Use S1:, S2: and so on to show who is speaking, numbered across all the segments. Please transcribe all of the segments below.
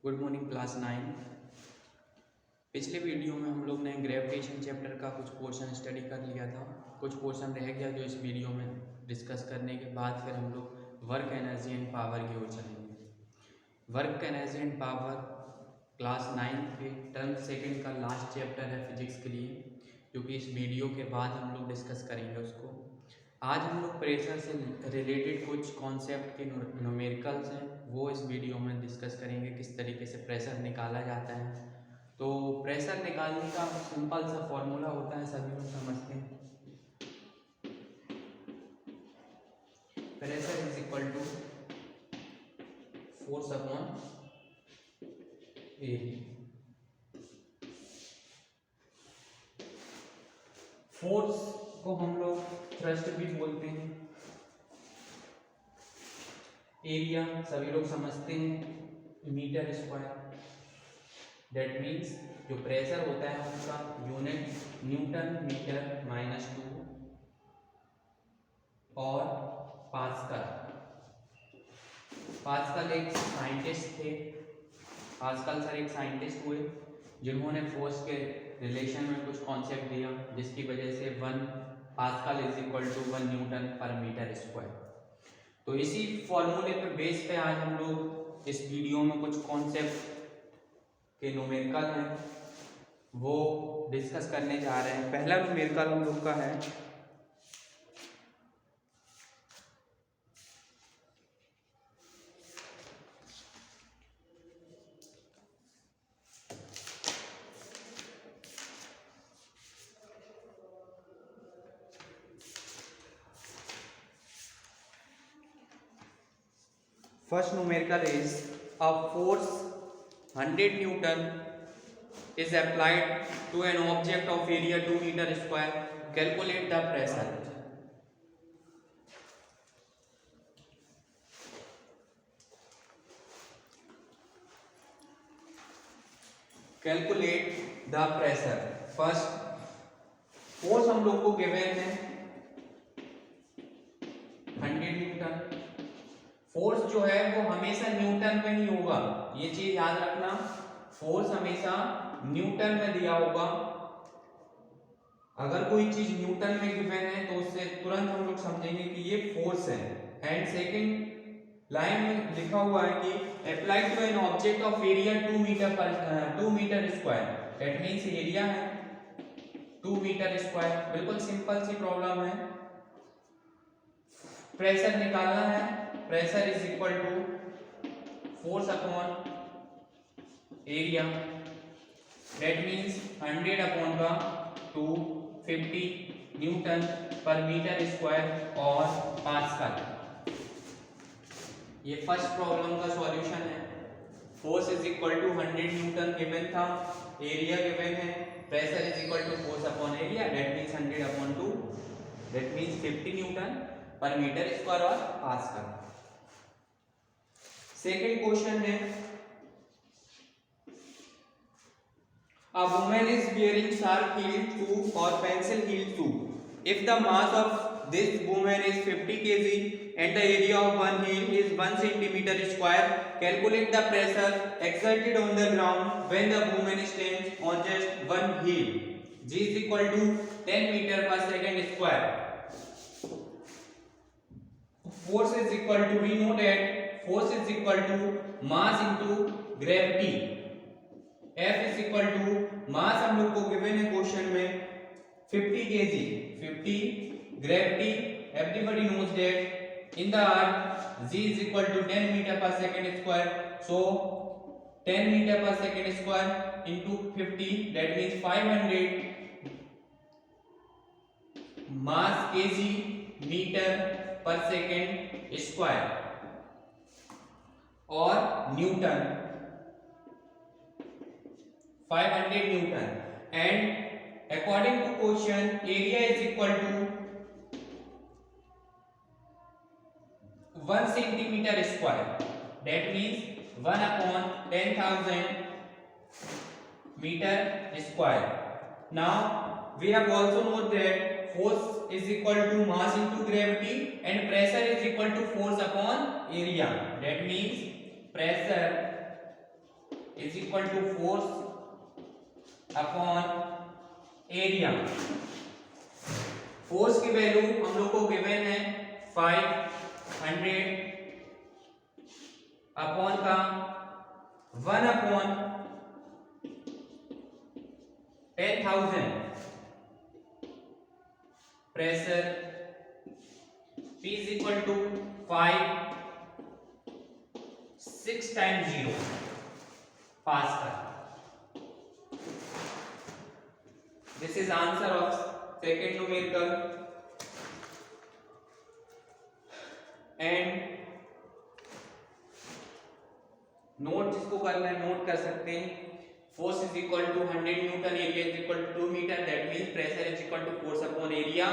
S1: Good morning class 9। पिछले video में हम लोग ने ग्रेविटेशन चैप्टर का कुछ पोर्शन स्टडी कर लिया था। कुछ पोर्शन रह गया जो इस वीडियो में डिस्कस करने के बाद फिर हम लोग वर्क एनर्जी एंड पावर की ओर चलेंगे। Work energy and power class 9 के टर्म सेकंड का लास्ट चैप्टर है फिजिक्स के लिए, क्योंकि इस वीडियो के बाद हम लोग डिस्कस करेंगे उसको। आज हम लोग प्रेशर से रिलेटेड कुछ कॉन्सेप्ट के न्यूमेरिकल्स हैं वो इस वीडियो में डिस्कस करेंगे, किस तरीके से प्रेशर निकाला जाता है। तो प्रेशर निकालने का सिंपल सा फॉर्मूला होता है, सभी लोग समझते हैं। Pressure is equal to force upon area. Force को हम लोग थ्रस्ट भी बोलते हैं, एरिया सभी लोग समझते हैं मीटर स्क्वायर। दैट मीन्स जो प्रेशर होता है उसका यूनिट न्यूटन मीटर माइनस 2 और पास्कल। पास्कल एक साइंटिस्ट थे, पास्कल सर एक साइंटिस्ट हुए जिन्होंने फोर्स के रिलेशन में कुछ कॉन्सेप्ट दिया, जिसकी वजह से 1 pascal is equal to 1 newton per metre square. तो इसी फॉर्मूले पे बेस पे आज हम लोग इस वीडियो में कुछ कॉन्सेप्ट के न्यूमेरिकल हैं वो डिस्कस करने जा रहे हैं। पहला न्यूमेरिकल हम लोग का है first numerical is a force 100 Newton is applied to an object of area 2 meter square. Calculate the pressure. Calculate the pressure. First, force हम लोग को गिवन है 100 न्यूटन। फोर्स जो है वो हमेशा न्यूटन में ही होगा, ये चीज याद रखना। फोर्स हमेशा न्यूटन में दिया होगा। अगर कोई चीज न्यूटन में गिवन है तो उससे तुरंत हम लोग समझेंगे कि ये फोर्स है। एंड सेकंड लाइन में लिखा हुआ है कि applied to an object of area 2 metre square. That means area है 2 मीटर स्क्वायर। बिल्कुल सिंपल सी प्रॉब्लम है। प्रेशर निकालना है। Pressure is equal to force upon area. That means 100 upon का 250 न्यूटन पर मीटर स्क्वायर और पास्कल। ये first problem का सॉल्यूशन है। Force is equal to 100 newton given था, एरिया गिवन है, pressure is equal to force upon area. That means 100 upon 2, that means 50 Newton per metre square और pascal. Second question है, a woman is wearing sharp heel shoe or pencil heel shoe. If the mass of this woman is 50 kg and the area of one heel is 1 centimeter square, calculate the pressure exerted on the ground when the woman stands on just one heel. G is equal to 10 meter per second square. Force is equal to, we know that force is equal to mass into gravity. F is equal to मास हम लोग को given है question में 50 kg, 50 gravity everybody knows that in the earth g is equal to 10 meter per second square. So 10 meter per second square into 50, that means 500 mass kg meter per second square और Newton 500 Newton. And according to question, area is equal to 1 centimeter square. That means 1 upon 10,000 meter square. Now we have also known that force is equal to mass into gravity and pressure is equal to force upon area. That means pressure is equal to force upon area. Force की value हम लोग को given है 500 upon का 1 upon 10,000 प्रेशर P is equal to 5 6 times 0 Pascal. This is answer of second numerical. And note जिसको करना है नोट कर सकते हैं। Force is equal to 100 newton, area is equal to 2 metre, that means pressure is equal to force upon area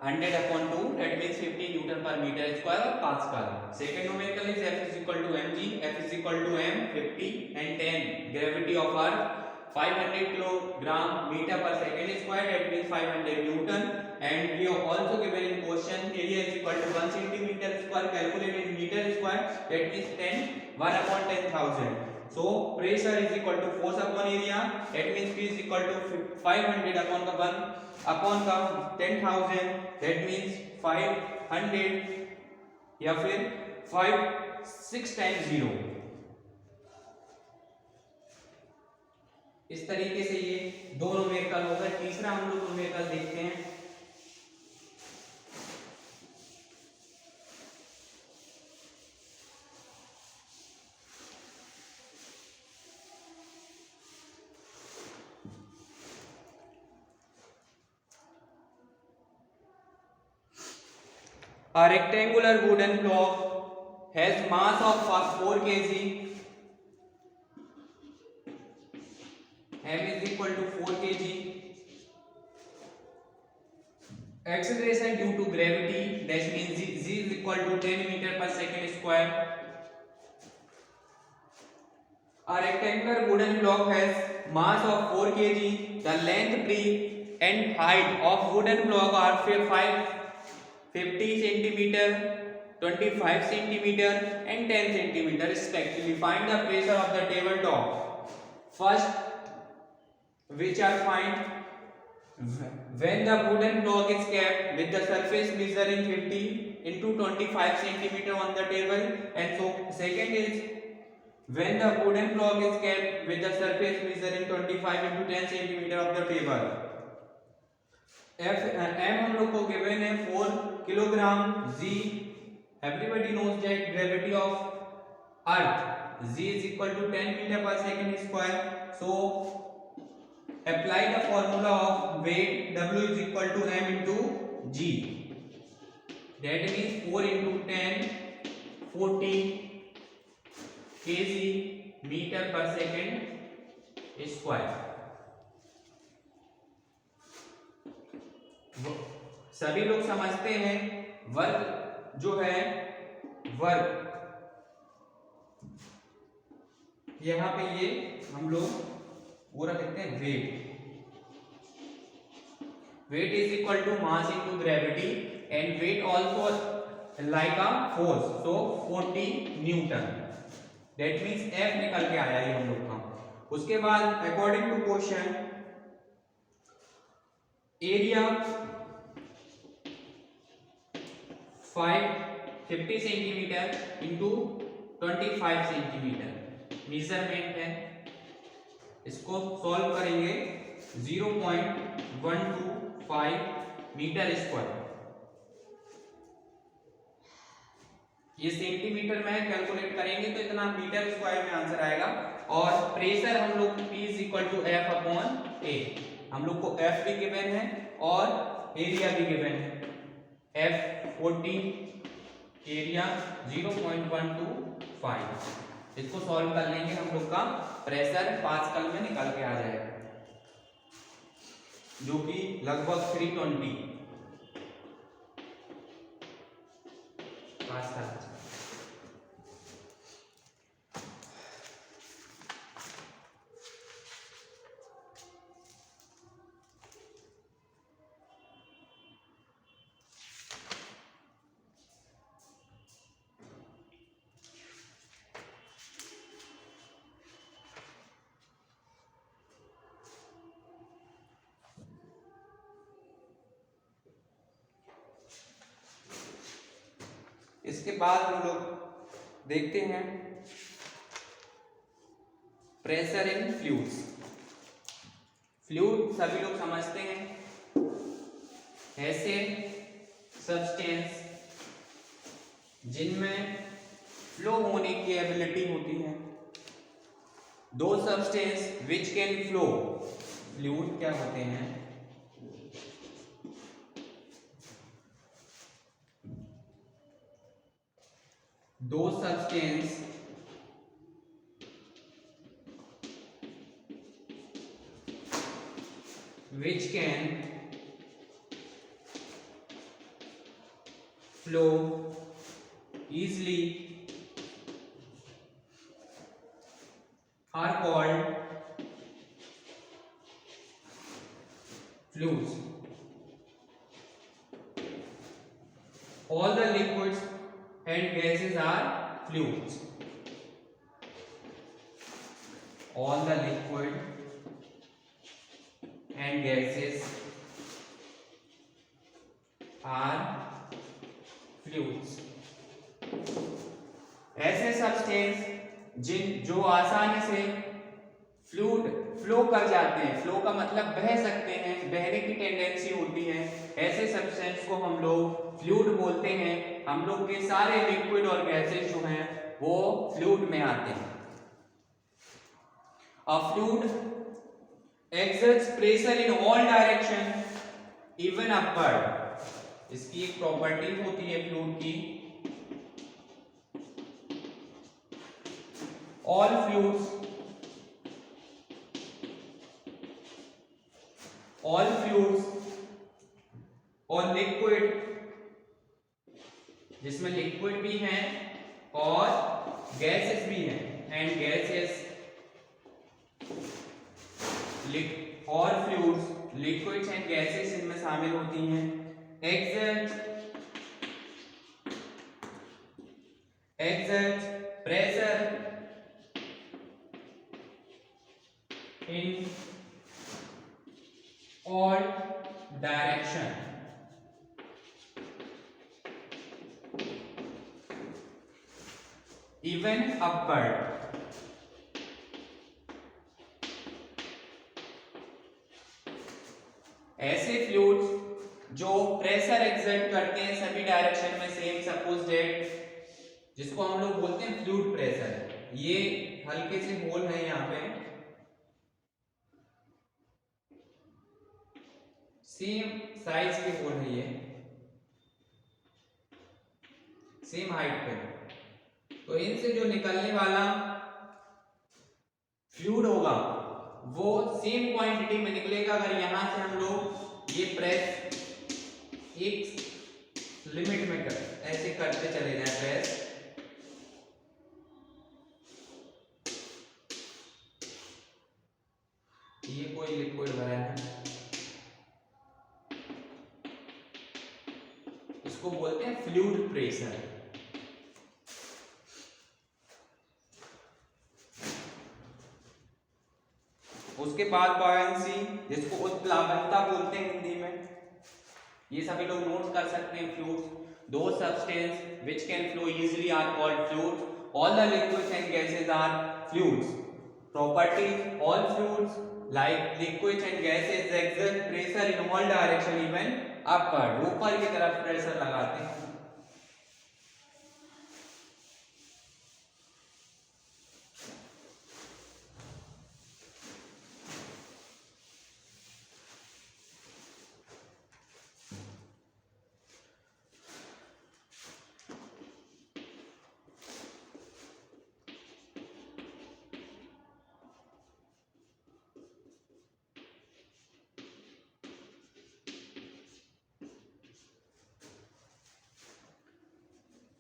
S1: 100 upon 2, that means 50 Newton per meter square or Pascal. Second numerical is F is equal to mg, F is equal to m, 50 and 10. Gravity of Earth 500 kilogram meter per second square, that means 500 Newton. And we have also given in question area is equal to 1 centimeter square, calculated in meter square, that means 1 upon 10,000. So pressure is equal to force upon area, that means P is equal to 500 upon the 1 upon का 10,000, that means 500 या फिर 6 times 0। इस तरीके से ये दो numerical हो गए। तीसरा हम लोग न्यूमेरिकल देखते हैं। A rectangular wooden block has mass of 4 kg. M is equal to 4 kg. Acceleration due to gravity, that means G is equal to 10 meter per second square. A rectangular wooden block has mass of 4 kg. The length, breadth and height of wooden block are 50 centimeter, 25 centimeter and 10 centimeter respectively. Find the pressure of the tabletop. First, which are find when the wooden block is kept with the surface measuring 50 into 25 centimeter on the table, and so second is when the wooden block is kept with the surface measuring 25 into 10 centimeter of the table. M हम लोग को given है 4 kilogram. G everybody knows that gravity of earth G is equal to 10 meter per second square. So apply the formula of weight, W is equal to M into G, that means 4 into 10 40 kg meter per second square. सभी लोग समझते हैं वर्ग जो है वर्ग, यहां पे ये हम लोग पूरा लिखते हैं weight is equal to mass into gravity and weight also like a force, so 40 newton, that means F निकल के आया ये हम लोग का। उसके बाद according to question area 50 centimetre into 25 centimetre measurement है, इसको सॉल्व करेंगे 0.125 मीटर स्क्वायर। ये सेंटीमीटर में कैलकुलेट करेंगे तो इतना मीटर स्क्वायर में आंसर आएगा। और प्रेशर हम लोग P is equal to F upon A, हम लोग को F भी गिवन है और एरिया भी गिवन है। F 40, एरिया 0.125, इसको सॉल्व कर लेंगे हम लोग का प्रेशर पास्कल में निकल के आ जाएगा, जो कि लगभग 320 पास्कल। इसके बाद हम लोग देखते हैं प्रेशर इन फ्लूइड्स। फ्लूइड सभी लोग समझते हैं ऐसे सब्सटेंस जिनमें फ्लो होने की एबिलिटी होती है। दो substance which can flow, fluid क्या होते हैं? दो substance which can flow easily are called fluids. All the liquids and gases are fluids. All the liquid and gases are fluids. ऐसे सब्सटेंस जो आसानी से फ्लूइड फ्लो कर जाते हैं, फ्लो का मतलब बह सकते हैं, बहने की टेंडेंसी होती है, ऐसे सब्सटेंस को हम लोग फ्लूइड बोलते हैं। हम लोग के सारे लिक्विड और गैसेस जो हैं वो फ्लूइड में आते हैं। अ fluid exerts pressure in all direction even upward। इसकी एक प्रॉपर्टी होती है फ्लूइड की, all fluids और लिक्विड, जिसमें लिक्विड भी हैं और गैसेस भी हैं, एंड गैसेस और फ्लूइड्स, लिक्विड्स एंड गैसेस इनमें शामिल होती हैं। exert pressure in all direction even upward। ऐसे फ्लूइड्स जो प्रेशर एक्सर्ट करते हैं सभी डायरेक्शन में सेम, सपोज दैट जिसको हम लोग बोलते हैं फ्लूइड प्रेशर। ये हल्के से होल है यहाँ पे, सेम साइज के होल है, ये सेम हाइट पे, तो इनसे जो निकलने वाला फ्लूइड होगा वो सेम क्वांटिटी में निकलेगा। अगर यहां से हम लोग ये प्रेस एक लिमिट में ऐसे करते चले जाए प्रेस, ये कोई लिक्विड भरा है, इसको बोलते हैं फ्लूइड प्रेशर। उसके बाद बॉयंसी, जिसको उत्प्लावनता बोलते हैं हिंदी में, ये सभी लोग नोट कर सकते हैं। Fluids, the substance which can flow easily are called fluids. All the liquids and gases are fluids. Properties, all fluids like liquids and gases exert pressure in all direction even upward, ऊपर की तरफ pressure लगाते हैं।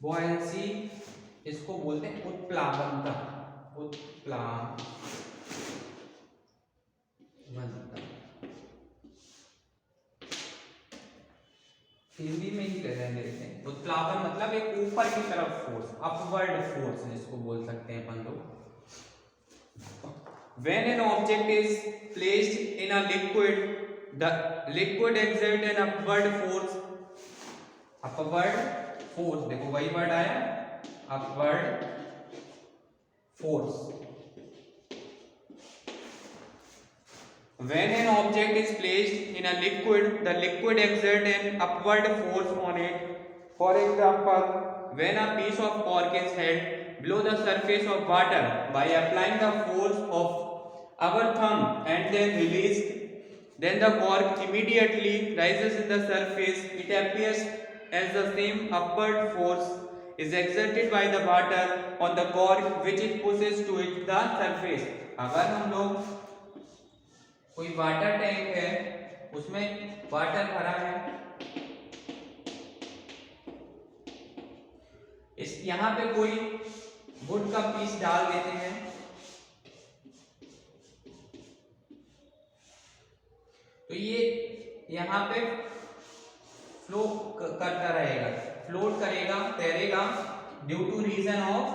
S1: Buoyancy, इसको बोलते हैं उत्प्लावनता, उत्प्लावनता। हिंदी में ही रहेंगे इसे। उत्प्लावन मतलब एक ऊपर की तरफ फोर्स, अपवर्ड फोर्स जिसको बोल सकते हैं अपन लोग। When an object is placed in a liquid, the liquid exerts an upward force, upward force, देखो वही वर्ड आया, upward force. When an object is placed in a liquid, the liquid exerts an upward force on it. For example, when a piece of cork is held below the surface of water by applying the force of our thumb and then released, then the cork immediately rises in the surface. It appears as the same upward force is exerted by the water on the cork which it pushes to it the surface. अगर हम लोग कोई water tank है, उसमें water भरा है, इस यहां पे कोई वुड का पीस डाल देते हैं, तो ये यहां पे फ्लो करता रहेगा, फ्लोट करेगा, तैरेगा, due to reason of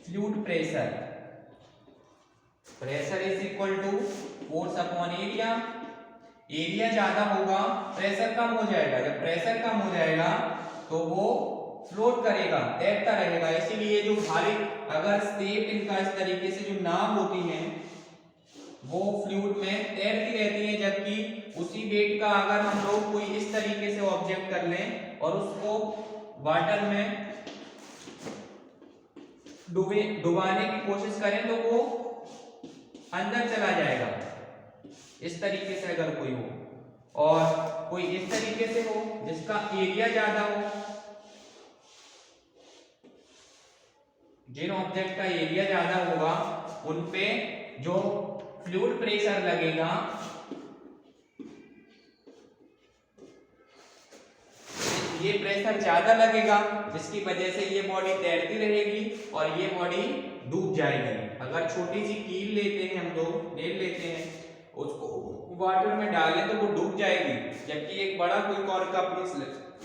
S1: fluid pressure. Pressure is equal to force upon area. Area ज्यादा होगा, प्रेशर कम हो जाएगा। जब प्रेशर कम हो जाएगा तो वो फ्लोट करेगा, तैरता रहेगा। इसीलिए जो भारी, अगर शेप इनका इस तरीके से जो नाव होती हैं वो फ्लूइड में तैरती रहती है, जबकि उसी वेट का अगर हम लोग कोई इस तरीके से ऑब्जेक्ट कर लें और उसको वाटर में डुबाने की कोशिश करें तो वो अंदर चला जाएगा। इस तरीके से अगर कोई हो, और कोई इस तरीके से हो जिसका एरिया ज्यादा हो, जिन ऑब्जेक्ट का एरिया ज्यादा होगा उन पे जो फ्लूइड प्रेशर लगेगा ये प्रेशर ज्यादा लगेगा, जिसकी वजह से ये बॉडी तैरती रहेगी और ये बॉडी डूब जाएगी। अगर छोटी सी कील लेते हैं हम लोग, ले लेते हैं, उसको वाटर में डालें तो वो डूब जाएगी, जबकि एक बड़ा कोई कॉर्क का पीस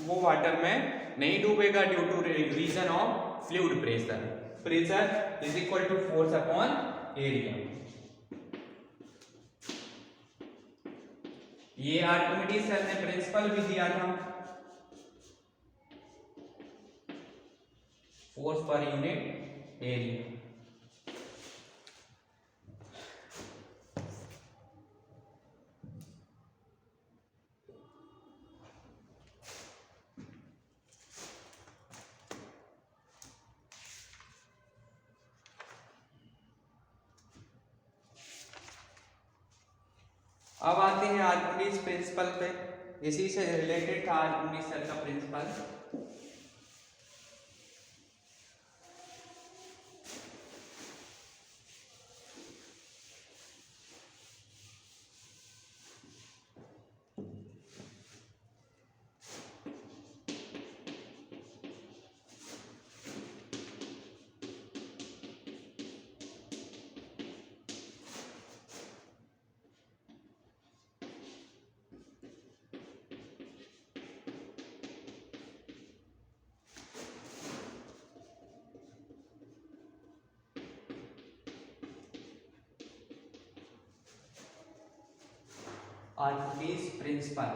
S1: वो वाटर में नहीं डूबेगा due to reason of fluid pressure. Pressure is equal to force upon area. ये आर्किमिडीज सर ने प्रिंसिपल भी दिया था, फोर्स पर यूनिट एरिया। अब आते हैं आर्किमिडीज प्रिंसिपल पे, इसी से रिलेटेड था आर्किमिडीज सर का principal. Archimedes principle.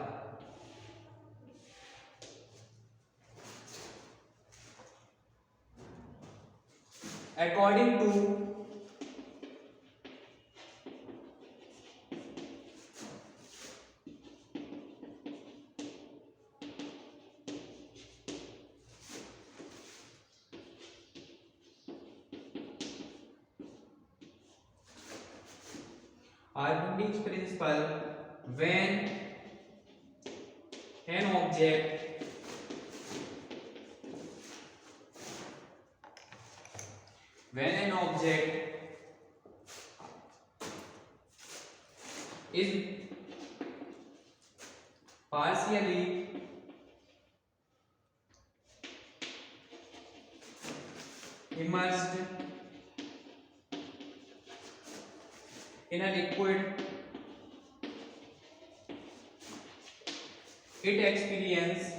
S1: According to Archimedes principle, when an object is partially immersed in a liquid, it experiences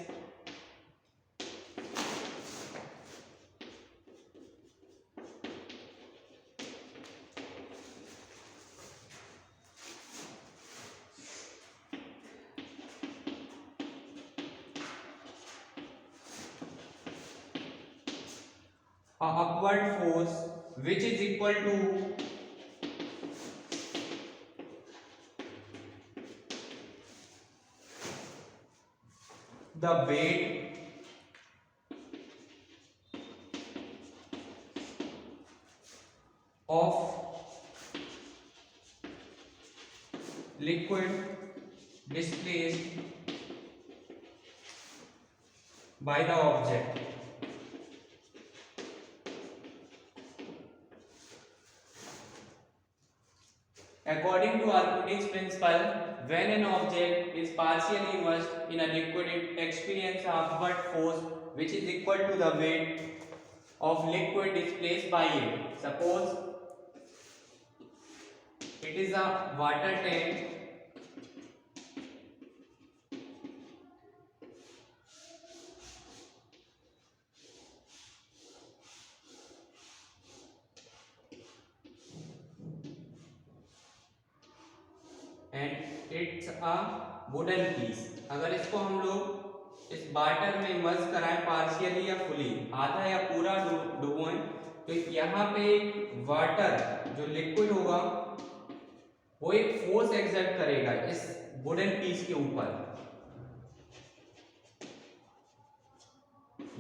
S1: upward force which is equal to the weight of liquid displaced by the object. According to Archimedes' principle, when an object is partially immersed in a liquid, it experiences an upward force which is equal to the weight of liquid displaced by it. Suppose it is a water tank and it's a wooden piece. अगर इसको हम लोग इस water में immerse कराएं partially या fully, आधा या पूरा डुबोएं, तो यहाँ पे वाटर जो लिक्विड होगा वो एक फोर्स एक्सर्ट करेगा इस वुडन पीस के ऊपर।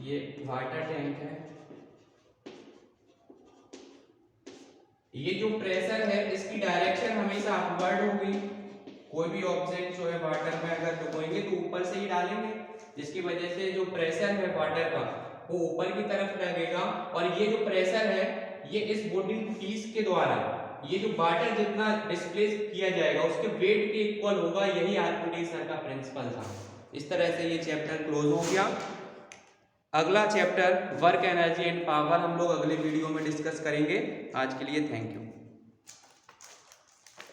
S1: ये वाटर टैंक है, ये जो प्रेशर है इसकी डायरेक्शन हमेशा अपवर्ड होगी। कोई भी ऑब्जेक्ट जो है वाटर में अगर डुबोएंगे तो ऊपर से ही डालेंगे, जिसकी वजह से जो प्रेशर है वाटर का वो ऊपर की तरफ लगेगा, और ये जो प्रेशर है ये इस वुडन पीस के द्वारा ये जो वाटर जितना डिस्प्लेस किया जाएगा उसके वेट के इक्वल होगा। यही आर्किमिडीज सर का प्रिंसिपल था। इस तरह से ये चैप्टर क्लोज हो गया। अगला chapter work energy and power हम लोग अगले वीडियो में डिस्कस करेंगे। आज के लिए थैंक यू।